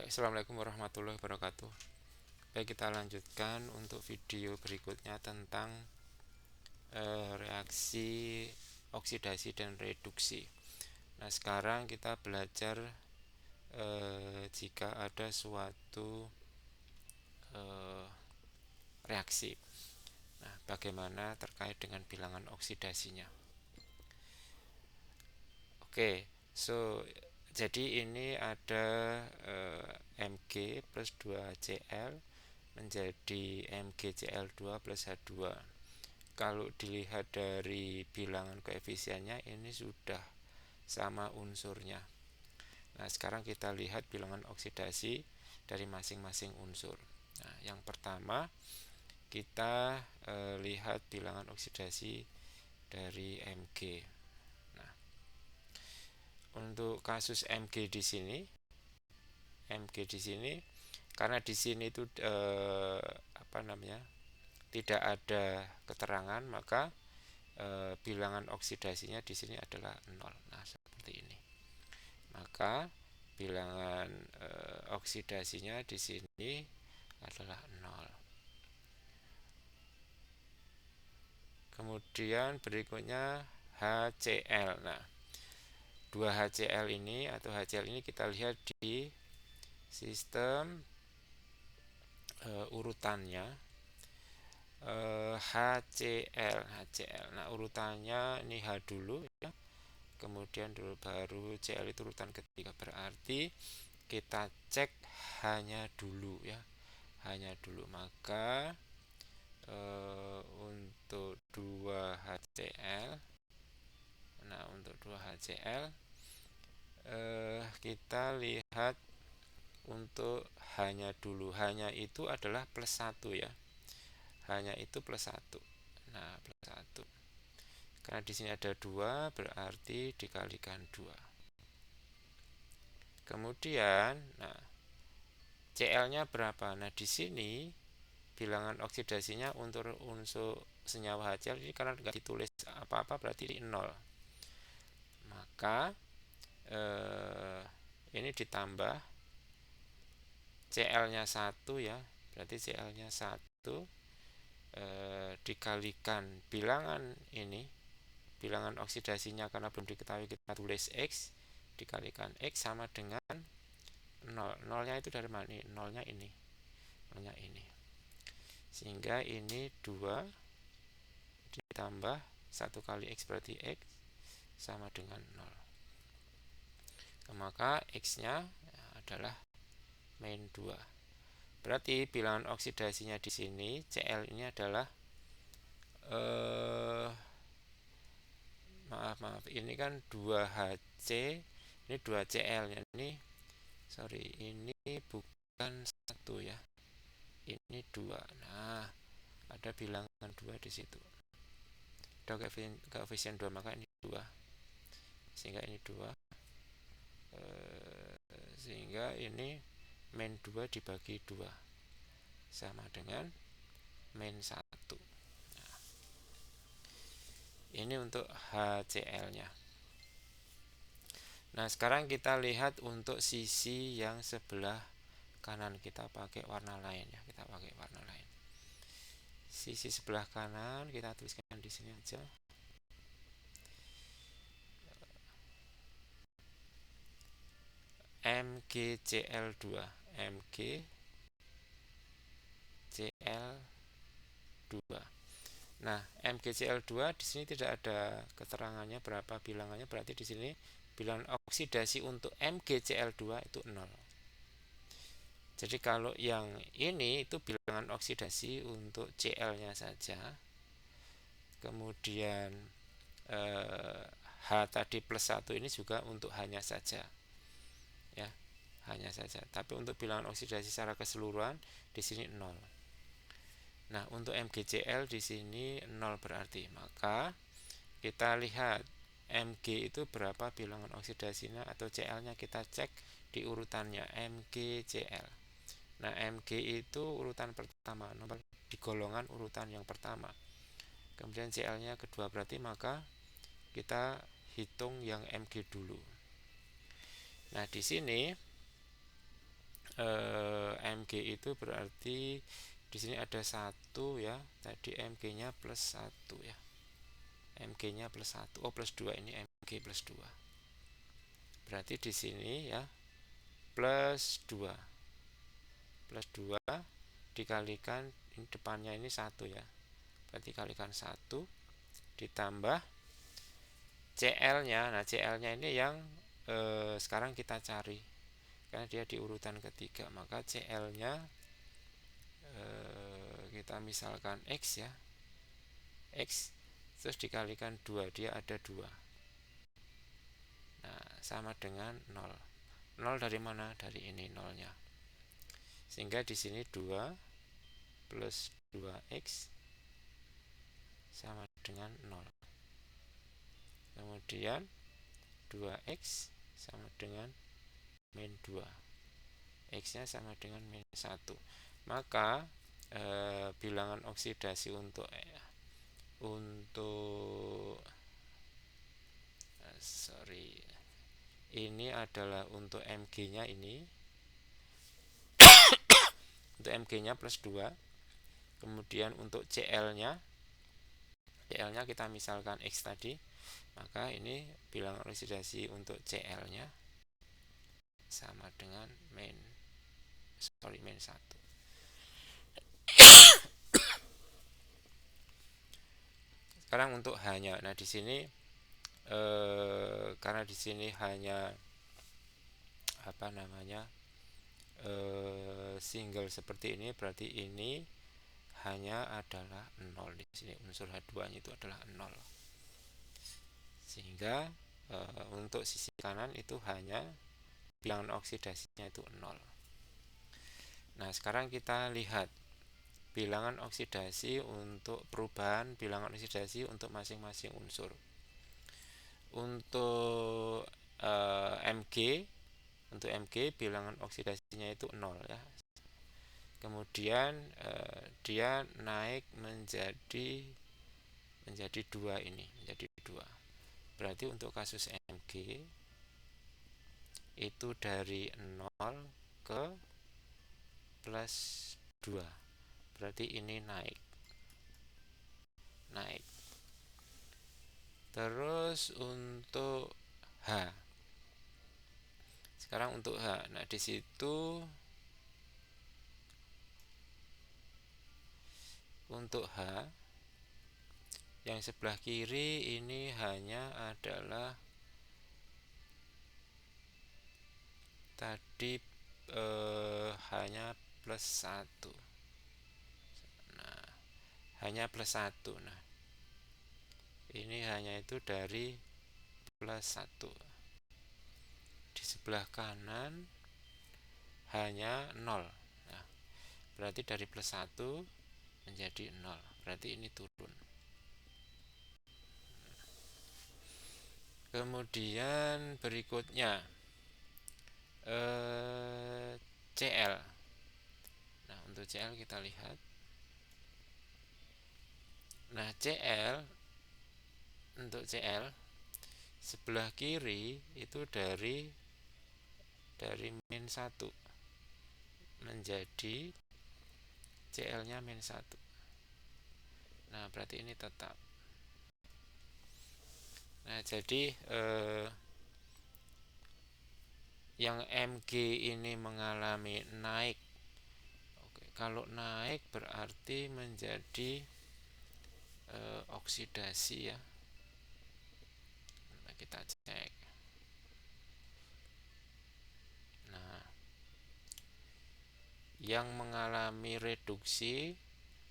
Assalamualaikum warahmatullahi wabarakatuh. Baik, kita lanjutkan untuk video berikutnya tentang reaksi oksidasi dan reduksi. Nah, sekarang kita belajar jika ada suatu reaksi. Nah, bagaimana terkait dengan bilangan oksidasinya. Oke, jadi ini ada Mg plus 2Cl menjadi MgCl2 plus H2. Kalau dilihat dari bilangan koefisiennya ini sudah sama unsurnya. Nah, sekarang kita lihat bilangan oksidasi dari masing-masing unsur. Nah, yang pertama kita lihat bilangan oksidasi dari Mg. Nah, untuk kasus Mg di sini, karena di sini itu tidak ada keterangan, maka bilangan oksidasinya di sini adalah 0. Nah, seperti ini. Maka bilangan oksidasinya di sini adalah 0. Kemudian berikutnya HCl. Nah, 2HCl ini atau HCl ini kita lihat di sistem urutannya. HCl. Nah, urutannya ini H dulu ya. Kemudian baru Cl itu urutan ketiga, berarti kita cek hanya dulu ya, hanya dulu. Maka untuk 2HCl, nah untuk 2HCl kita lihat untuk hanya dulu, hanya itu adalah plus 1 ya, hanya itu plus 1. Nah, plus 1 karena di sini ada 2, berarti dikalikan 2. Kemudian, nah, Cl-nya berapa? Nah, di sini bilangan oksidasinya untuk unsur senyawa HCl ini karena tidak ditulis apa-apa berarti 0. Maka ini ditambah Cl-nya 1 ya, berarti Cl-nya 1 dikalikan bilangan ini, bilangan oksidasinya karena belum diketahui kita tulis X, dikalikan X sama dengan 0. 0-nya itu dari mana? 0-nya ini. 0-nya ini. Sehingga ini 2 ditambah 1 kali X berarti X sama dengan 0. Maka X-nya adalah min 2. Berarti bilangan oksidasinya di sini Cl ini adalah maaf ini kan 2Hc, ini 2Cl nya ini bukan 1 ya, ini 2. Nah, ada bilangan 2 di situ, ada koefisien 2, maka ini 2, sehingga ini 2, sehingga ini min 2 dibagi 2 sama dengan min 1. Nah, ini untuk HCl nya. Nah, sekarang kita lihat untuk sisi yang sebelah kanan, kita pakai warna lain ya, kita pakai warna lain. Sisi sebelah kanan kita tuliskan di sini aja. MgCl2, MgCl2. Nah, MgCl2 di sini tidak ada keterangannya berapa bilangannya, berarti di sini bilangan oksidasi untuk MgCl2 itu 0. Jadi kalau yang ini itu bilangan oksidasi untuk Cl-nya saja. Kemudian H tadi plus 1 ini juga untuk hanya saja. Ya, hanya saja. Tapi untuk bilangan oksidasi secara keseluruhan di sini 0. Nah, untuk MgCl di sini 0 berarti. Maka kita lihat Mg itu berapa bilangan oksidasinya atau Cl-nya, kita cek di urutannya MgCl. Nah, Mg itu urutan pertama, nomor di golongan urutan yang pertama. Kemudian Cl-nya kedua, berarti maka kita hitung yang Mg dulu. Nah, di sini Mg itu berarti di sini ada 1 ya. Tadi Mg-nya plus 1 ya. Mg-nya plus 1. Oh, plus 2 ini Mg plus 2. Berarti di sini ya plus 2. Plus 2 dikalikan depannya ini 1 ya. Berarti kalikan 1 ditambah CL-nya. Nah, CL-nya ini yang sekarang kita cari. Karena dia di urutan ketiga, maka CL-nya kita misalkan X ya. X terus dikalikan 2, dia ada 2. Nah, sama dengan 0. 0 dari mana? Dari ini nolnya. Sehingga di sini 2 plus 2X sama dengan 0. Kemudian 2X sama dengan min 2. X-nya sama dengan min 1. Maka bilangan oksidasi untuk ini adalah untuk Mg-nya ini. Untuk Mg-nya plus 2. Kemudian untuk CL-nya kita misalkan X tadi, maka ini bilangan oksidasi untuk CL-nya sama dengan min 1. Sekarang untuk H-nya. Nah, di sini karena di sini hanya single seperti ini, berarti ini hanya adalah 0 di sini. Unsur H2-nya itu adalah 0. Sehingga untuk sisi kanan itu hanya bilangan oksidasinya itu 0. Nah, sekarang kita lihat bilangan oksidasi untuk perubahan bilangan oksidasi untuk masing-masing unsur. Untuk Mg bilangan oksidasinya itu 0 ya. Kemudian dia naik menjadi 2 ini, menjadi 2. Berarti untuk kasus Mg itu dari 0 ke plus 2. Berarti ini naik. Terus untuk H. Sekarang untuk H. Nah, di situ untuk H yang sebelah kiri ini hanya adalah tadi hanya plus 1. Nah, hanya plus 1. Nah, ini hanya itu dari plus 1. Di sebelah kanan hanya 0. Nah, berarti dari plus 1 menjadi 0. Berarti ini turun. Kemudian berikutnya Cl. Nah, untuk Cl kita lihat. Nah, untuk Cl sebelah kiri itu dari min 1 menjadi Cl-nya min 1. Nah, berarti ini tetap. Nah, jadi yang Mg ini mengalami naik. Oke, kalau naik berarti menjadi oksidasi ya. Nah, kita cek. Nah, yang mengalami reduksi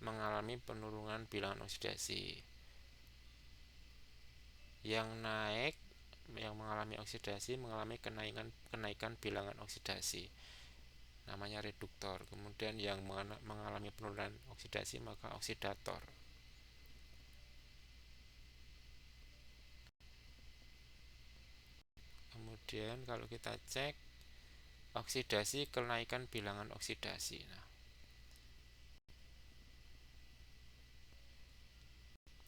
mengalami penurunan bilangan oksidasi. Yang naik, yang mengalami oksidasi mengalami kenaikan bilangan oksidasi, namanya reduktor. Kemudian yang mengalami penurunan oksidasi maka oksidator. Kemudian kalau kita cek oksidasi, kenaikan bilangan oksidasi. Nah,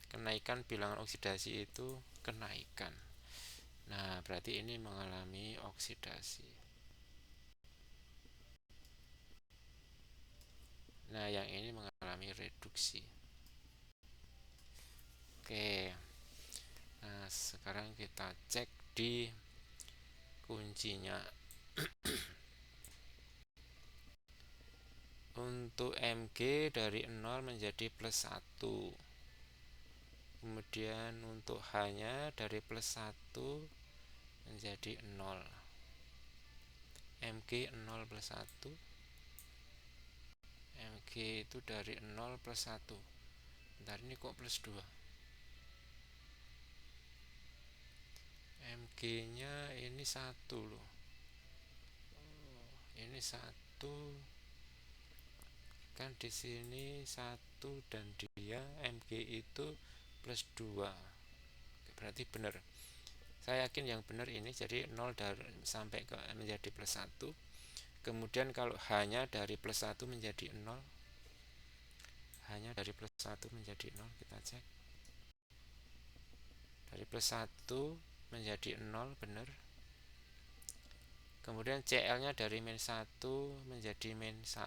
kenaikan bilangan oksidasi itu kenaikan. Nah, berarti ini mengalami oksidasi. Nah, yang ini mengalami reduksi. Oke. Nah, sekarang kita cek di kuncinya. Untuk Mg dari 0 menjadi plus 1. Kemudian untuk H-nya dari plus 1 menjadi 0. Mg 0 plus 1. Mg itu dari 0 plus 1. Bentar, ini kok plus 2. Mg-nya ini 1 loh. Ini 1. Kan di sini 1 dan dia Mg itu plus 2. Berarti benar. Saya yakin yang benar ini, jadi 0 dari sampai ke menjadi plus 1. Kemudian kalau H-nya dari plus 1 menjadi 0, H-nya dari plus 1 menjadi 0, kita cek. Dari plus 1 menjadi 0, benar. Kemudian Cl-nya dari min 1 menjadi min 1.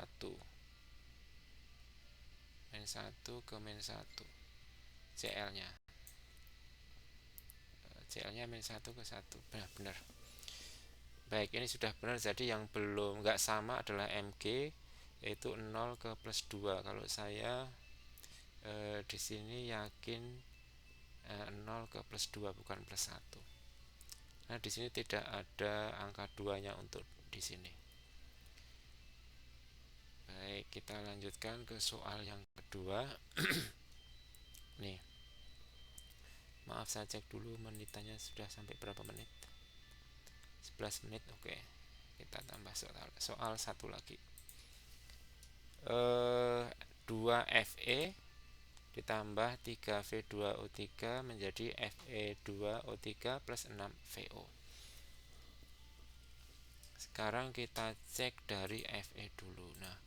Min 1 ke min 1. Cl-nya. Cl-nya min 1 ke 1. Benar. Baik, ini sudah benar. Jadi yang belum nggak sama adalah Mg, yaitu 0 ke plus 2. Kalau saya di sini yakin 0 ke plus 2 bukan plus 1. Nah, di sini tidak ada angka 2-nya untuk di sini. Baik, kita lanjutkan ke soal yang kedua. Nih. Maaf, saya cek dulu menitannya sudah sampai berapa menit. 11 menit, oke. Kita tambah soal satu lagi. 2Fe ditambah 3V2O3 menjadi Fe2O3 plus 6VO. Sekarang kita cek dari Fe dulu. Nah,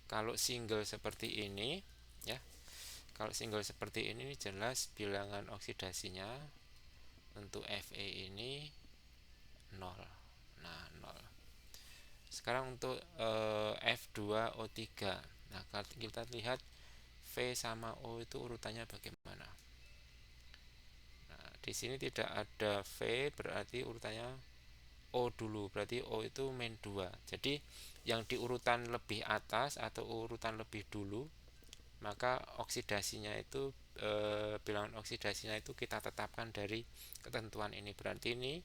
kalau single seperti ini, ya, kalau single seperti ini jelas bilangan oksidasinya untuk Fe ini 0. Nah, 0. Sekarang untuk F2O3. Nah, kita lihat V sama O itu urutannya bagaimana. Nah, di sini tidak ada V, berarti urutannya O dulu, berarti O itu min 2. Jadi yang di urutan lebih atas atau urutan lebih dulu, maka oksidasinya itu bilangan oksidasinya itu kita tetapkan dari ketentuan ini. Berarti ini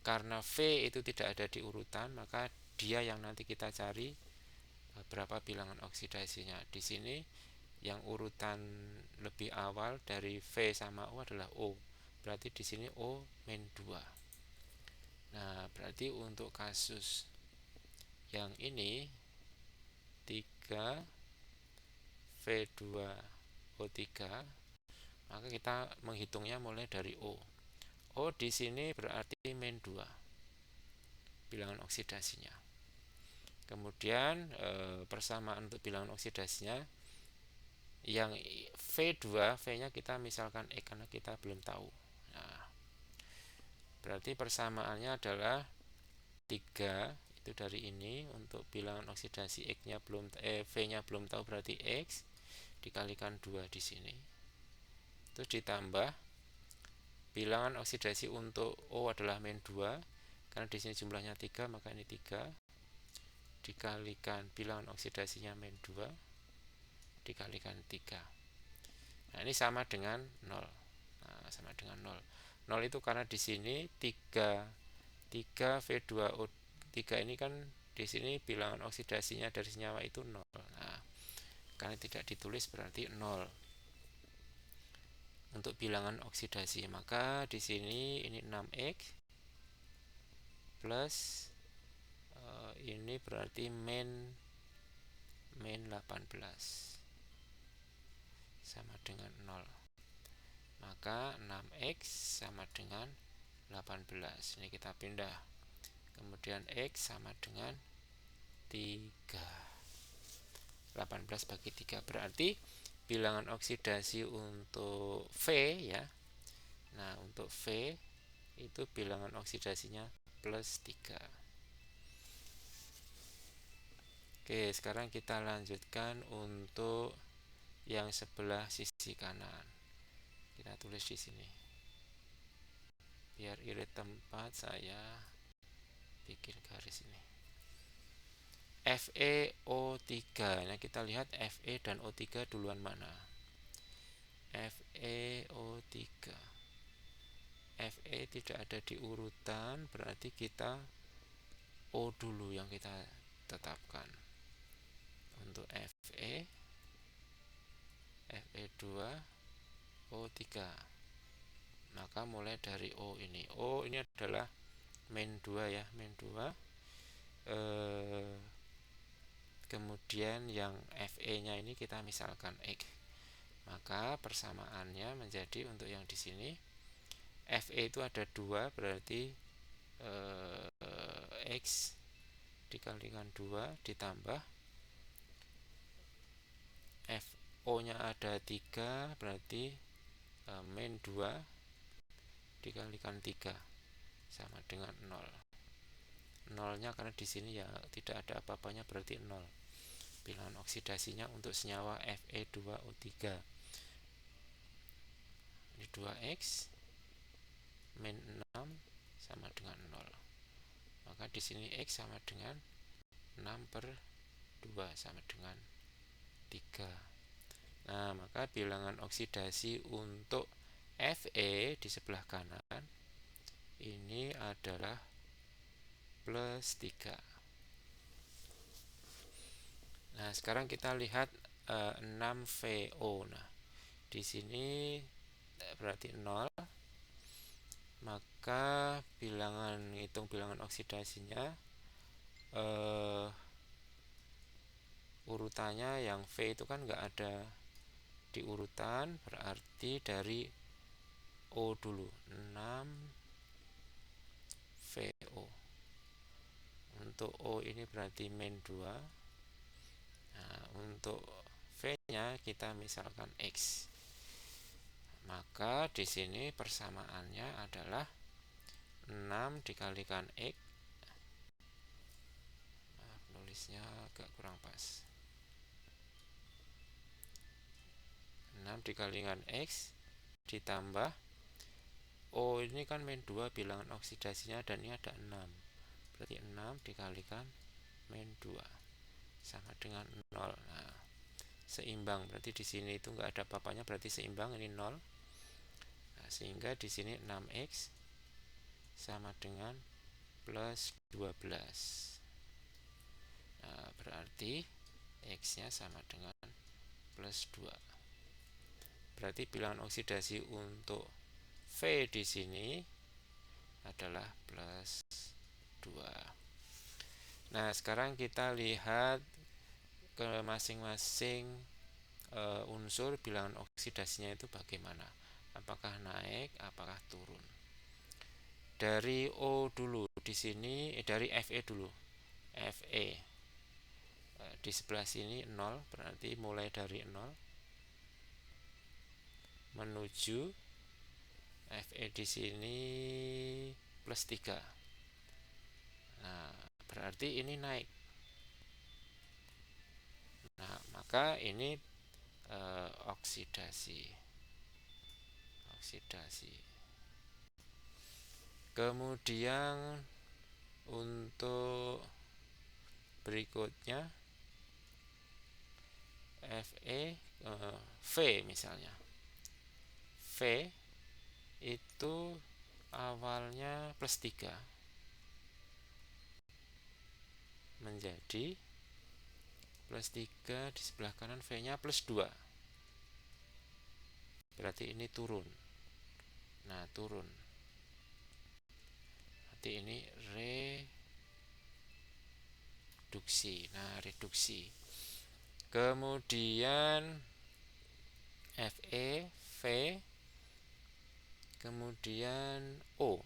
karena V itu tidak ada di urutan, maka dia yang nanti kita cari berapa bilangan oksidasinya. Di sini yang urutan lebih awal dari V sama O adalah O. Berarti di sini O min 2. Nah, berarti untuk kasus yang ini 3 V2O3, maka kita menghitungnya mulai dari O. O di sini berarti min 2 bilangan oksidasinya. Kemudian persamaan untuk bilangan oksidasinya yang V2, V-nya kita misalkan X karena kita belum tahu. Nah, berarti persamaannya adalah 3 itu dari ini untuk bilangan oksidasi X-nya belum V-nya belum tahu, berarti X dikalikan 2 di sini. Terus ditambah bilangan oksidasi untuk O adalah min 2 karena di sini jumlahnya 3, maka ini 3 dikalikan bilangan oksidasinya min 2 dikalikan 3. Nah, ini sama dengan 0. Nah, sama dengan 0. 0 itu karena di sini 3 V2O3 ini kan di sini bilangan oksidasinya dari senyawa itu 0. Nah, karena tidak ditulis berarti 0 untuk bilangan oksidasi. Maka di sini ini 6X plus ini berarti min 18 sama dengan 0. Maka 6X sama dengan 18. Ini kita pindah. Kemudian X sama dengan 3. 18 bagi 3 berarti bilangan oksidasi untuk V, ya. Nah, untuk V itu bilangan oksidasinya plus 3. Oke, sekarang kita lanjutkan untuk yang sebelah sisi kanan. Kita tulis di sini. Biar irit tempat, saya bikin garis ini. FeO3. Nah, kita lihat Fe dan O3 duluan mana. FeO3. Fe tidak ada di urutan, berarti kita O dulu yang kita tetapkan. Untuk Fe, Fe2, O3. Maka mulai dari O ini. O ini adalah main 2 ya, main 2. Kemudian yang Fe-nya ini kita misalkan X. Maka persamaannya menjadi untuk yang di sini Fe itu ada 2, berarti X dikalikan 2 ditambah FO-nya ada 3, berarti min 2 dikalikan 3 sama dengan 0. Nolnya karena di sini ya tidak ada apa-apanya, berarti 0. Bilangan oksidasinya untuk senyawa Fe2O3 ini 2X min 6 sama dengan 0. Maka di sini X sama dengan 6 per 2 sama dengan 3. Nah, maka bilangan oksidasi untuk Fe di sebelah kanan ini adalah plus 3. Nah, sekarang kita lihat 6VO. Nah, di sini berarti 0. Maka hitung bilangan oksidasinya urutannya yang V itu kan nggak ada di urutan, berarti dari O dulu 6VO. Untuk O ini berarti min 2. Nah, untuk V-nya kita misalkan X. Maka di sini persamaannya adalah 6 dikalikan X. Nulisnya agak kurang pas. 6 dikalikan X ditambah O ini kan min 2 bilangan oksidasinya, dan ini ada 6. Berarti 6 dikalikan min 2 sama dengan 0. Nah, seimbang, berarti di sini itu enggak ada apa-apanya, berarti seimbang, ini 0. Nah, sehingga di sini 6X sama dengan plus 12. Nah, berarti X-nya sama dengan plus 2. Berarti bilangan oksidasi untuk V di sini adalah plus 2. Nah, sekarang kita lihat ke masing-masing unsur bilangan oksidasinya itu bagaimana. Apakah naik, apakah turun. Dari O dulu di sini, dari Fe dulu. Fe di sebelah sini 0, berarti mulai dari 0 menuju Fe di sini plus 3. Nah, berarti ini naik. Nah, maka ini oksidasi. Kemudian untuk berikutnya V misalnya. V itu awalnya plus 3 menjadi plus 3, di sebelah kanan V-nya plus 2. Berarti ini turun. Nah, turun. Berarti ini reduksi. Nah, reduksi. Kemudian Fe, V, kemudian O.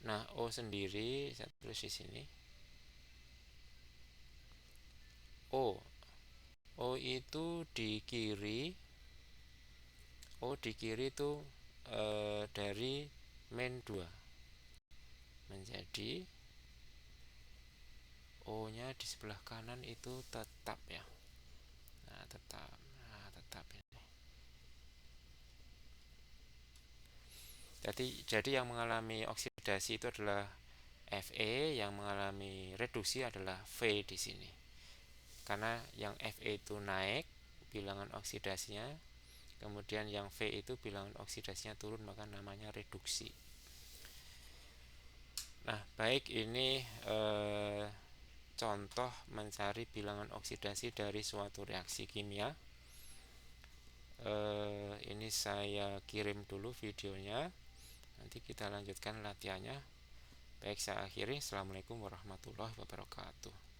Nah, O sendiri saya tulis di sini. O itu di kiri. O di kiri itu dari min 2 menjadi O nya di sebelah kanan itu tetap ya. Nah tetap ini. Jadi yang mengalami oksidasi itu adalah Fe, yang mengalami reduksi adalah V di sini. Karena yang Fe itu naik bilangan oksidasinya, kemudian yang V itu bilangan oksidasinya turun, maka namanya reduksi. Nah, baik, ini contoh mencari bilangan oksidasi dari suatu reaksi kimia. Ini saya kirim dulu videonya, nanti kita lanjutkan latihannya. Baik, saya akhiri. Assalamualaikum warahmatullahi wabarakatuh.